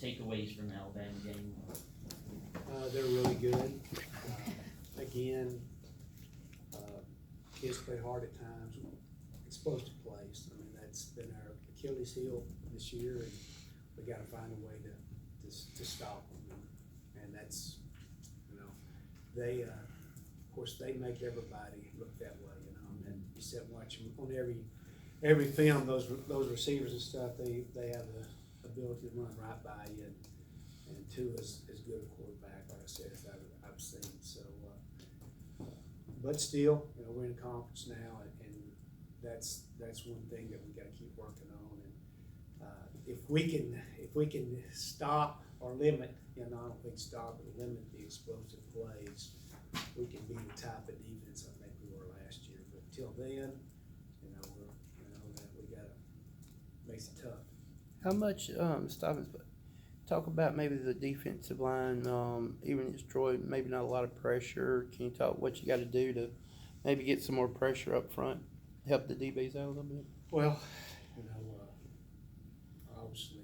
takeaways from the Alabama game? They're really good. Again, kids play hard at times. It's supposed to play. So, I mean, that's been our Achilles heel this year, and we got to find a way to stop them. And that's, they, of course, they make everybody look that way. And you sit and watch them on every film. Those receivers and stuff, they have the ability to run right by you. And two is as good a quarterback, like I said, as I've seen. So, but still, we're in conference now, and that's one thing that we got to keep working on. And if we can stop or limit, I don't think stop or limit the explosive plays, we can be the type of defense I think we were last year. But till then, we got to makes it tough. How much talk about maybe the defensive line, even against Troy, maybe not a lot of pressure. Can you talk what you got to do to maybe get some more pressure up front, help the DBs out a little bit? Well, obviously,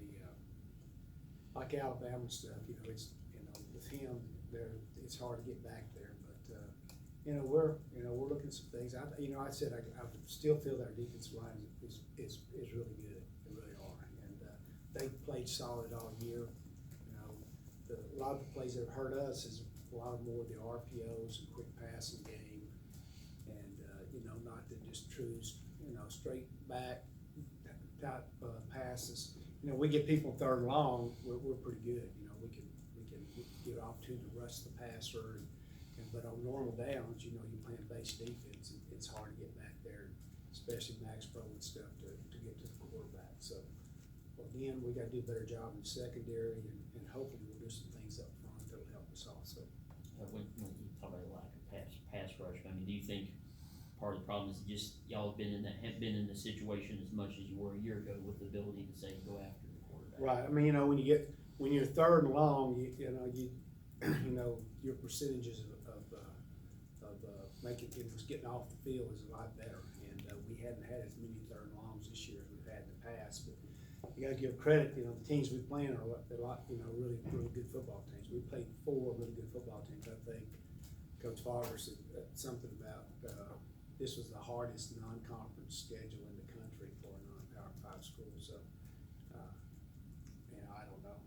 like Alabama stuff, it's with him there, it's hard to get back there. But we're looking at some things. I said I still feel that our defensive line is really good. They really are, and they played solid all year. A lot of the plays that have hurt us is a lot more of the RPOs and quick passing game, and not the just true straight back type passes. We get people third and long, we're pretty good. We can give an opportunity to rush the passer, but on normal downs, you're playing base defense. It's hard to get back there, especially Max Pro and stuff to get to the quarterback. So again, we got to do a better job in the secondary, and hopefully we'll do some things up front that'll help us also. When you talk about a lack of pass rush, I mean, do you think part of the problem is just y'all have been in the situation as much as you were a year ago with the ability to say go after the quarterback? Right. I mean, when you're third and long, your percentages of making it was getting off the field is a lot better, and we hadn't had as many third and longs this year as we've had in the past. But you got to give credit. The teams we play are a lot, really good football teams. We played 4 really good football teams. I think Coach Farber said something about this was the hardest non-conference schedule in the country for a non-Power 5 school. So, I don't know.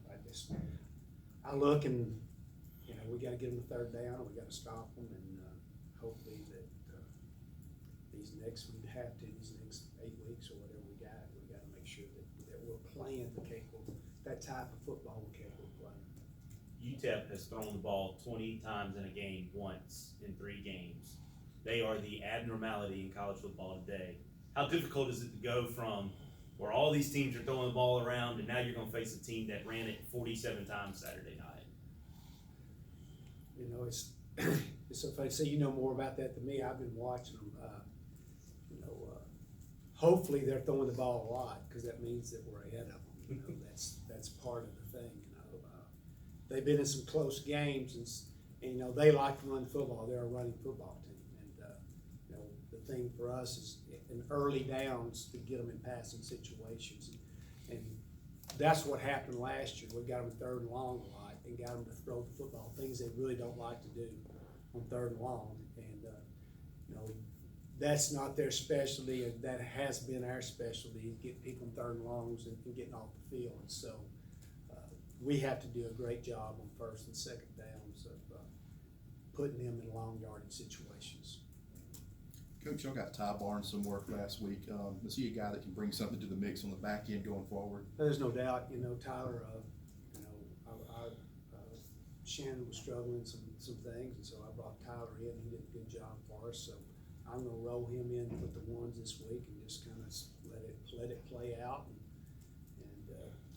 I look and we got to get them the third down, and we got to stop them, and hopefully that these next 8 weeks or whatever we got to make sure that we're playing that type of football we're capable of playing. UTEP has thrown the ball 20 times in a game once in 3 games. They are the abnormality in college football today. How difficult is it to go from where all these teams are throwing the ball around, and now you're going to face a team that ran it 47 times Saturday night? It's so funny. So more about that than me. I've been watching them. Hopefully they're throwing the ball a lot, because that means that we're ahead of them. That's part of the thing. They've been in some close games, and they like to run football. They're a running football team, and the thing for us is in early downs to get them in passing situations, and that's what happened last year. We got them third and long a lot, and got them to throw the football, things they really don't like to do on third and long, and that's not their specialty, and that has been our specialty, get people in third and longs and getting off the field. And so we have to do a great job on first and second downs of putting them in long yardage situations. Coach, y'all got Ty Barnes some work last week. Is he a guy that can bring something to the mix on the back end going forward? There's no doubt. Tyler, Shannon was struggling some things, and so I brought Tyler in. He did a good job for us. So I'm going to roll him in with the ones this week and just kind of let it play out. And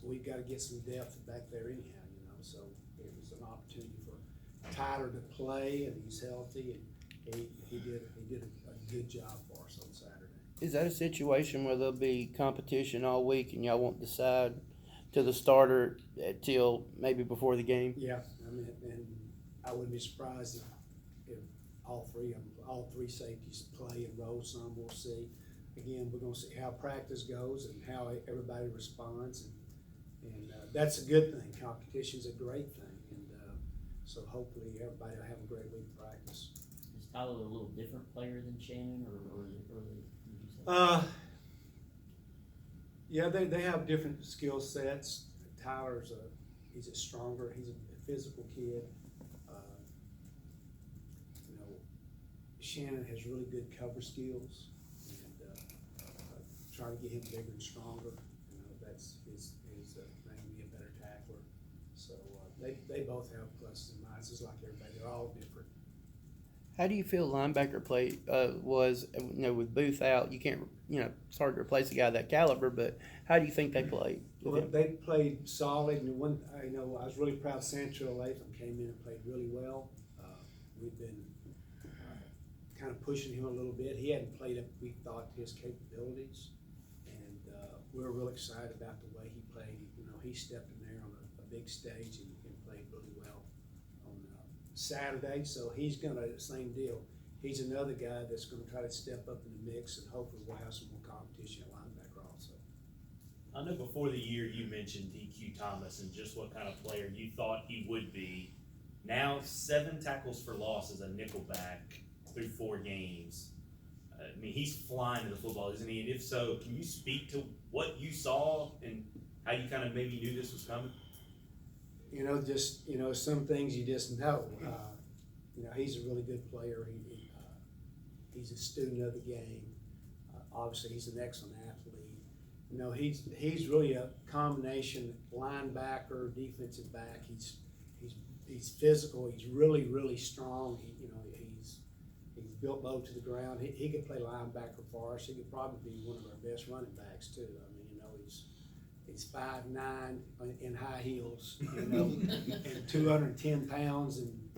we've got to get some depth back there anyhow. So it was an opportunity for Tyler to play, and he's healthy, and he did a good job for us on Saturday. Is that a situation where there'll be competition all week and y'all won't decide to the starter till maybe before the game? Yeah, and I wouldn't be surprised if all three safeties play and roll some. We'll see. Again, we're going to see how practice goes and how everybody responds, And that's a good thing. Competition's a great thing, and so hopefully everybody will have a great week of practice. Is Tyler a little different player than Shannon, or is it early? Would you say? Yeah, they have different skill sets. Tyler's he's a stronger, he's a physical kid. You know, Shannon has really good cover skills, and trying to get him bigger and stronger. You know, that's his thing, to be a better tackler. So they both have pluses and minuses like everybody. They're all different. How do you feel linebacker play was, with Booth out? You can't, it's hard to replace a guy of that caliber, but how do you think they played? Well, they played solid, and I was really proud Sancho Latham came in and played really well. We've been kind of pushing him a little bit. He hadn't played up, we thought, to his capabilities, and we were real excited about the way he played. He stepped in there on a big stage and played really well on Saturday, so he's gonna, same deal. He's another guy that's gonna try to step up in the mix, and hopefully we'll have some more competition at linebacker also. I know before the year you mentioned DQ Thomas and just what kind of player you thought he would be. Now 7 tackles for loss as a nickelback through 4 games. I mean, he's flying to the football, isn't he? And if so, can you speak to what you saw and how you kind of maybe knew this was coming? Some things you just know. He's a really good player. He's a student of the game. Obviously, he's an excellent athlete. He's really a combination linebacker, defensive back. He's physical. He's really, really strong. He's built low to the ground. He could play linebacker for us. He could probably be one of our best running backs too. I mean, he's 5'9" in high heels, and 210 pounds, and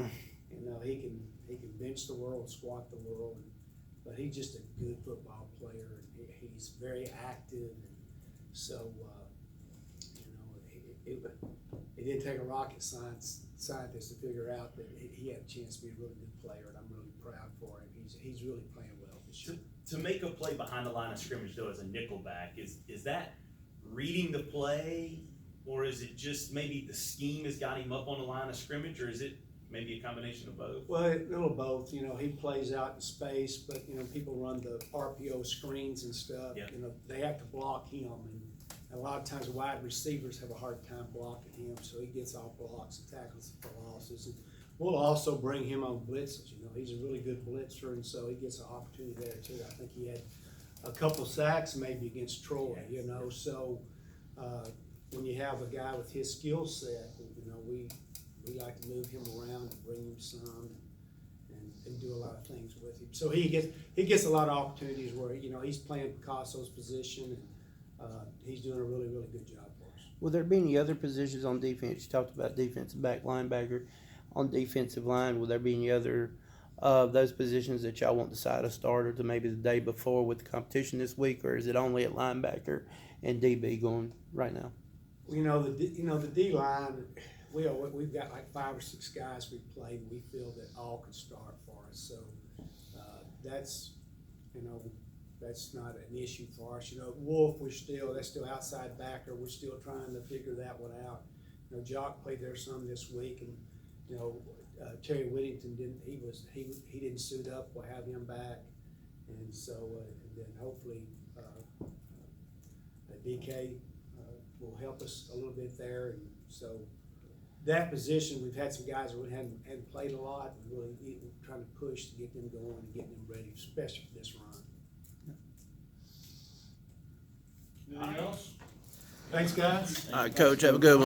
he can bench the world, squat the world. But he's just a good football player, and he's very active. And so, it didn't take a rocket scientist to figure out that he had a chance to be a really good player, and I'm really proud for him. He's really playing well this year. To make a play behind the line of scrimmage, though, as a nickelback, is that reading the play, or is it just maybe the scheme has got him up on the line of scrimmage, or is it maybe a combination of both? Well, a little both. He plays out in space, but people run the RPO screens and stuff. Yeah. They have to block him, and a lot of times wide receivers have a hard time blocking him, so he gets off blocks and tackles for losses. And we'll also bring him on blitzes. He's a really good blitzer, and so he gets an opportunity there too. I think he had a couple sacks maybe against Troy. So when you have a guy with his skill set, we like to move him around and bring him some and do a lot of things with him. So he gets a lot of opportunities where he's playing Picasso's position, and he's doing a really, really good job for us. Will there be any other positions on defense? You talked about defensive back, linebacker. On defensive line, will there be any other of those positions that y'all want to decide a starter to maybe the day before with the competition this week, or is it only at linebacker and DB going right now? The D line, we've got like 5 or 6 guys we've played, and we feel that all can start for us. So that's not an issue for us. Wolf, that's still outside backer. We're still trying to figure that one out. Jock played there some this week, and Terry Whittington he didn't suit up. We'll have him back, and so and then hopefully DK will help us a little bit there. And so that position, we've had some guys who hadn't played a lot, and really trying to push to get them going and get them ready, especially for this run. Anything else? Thanks, guys. All right, Coach, have a good one.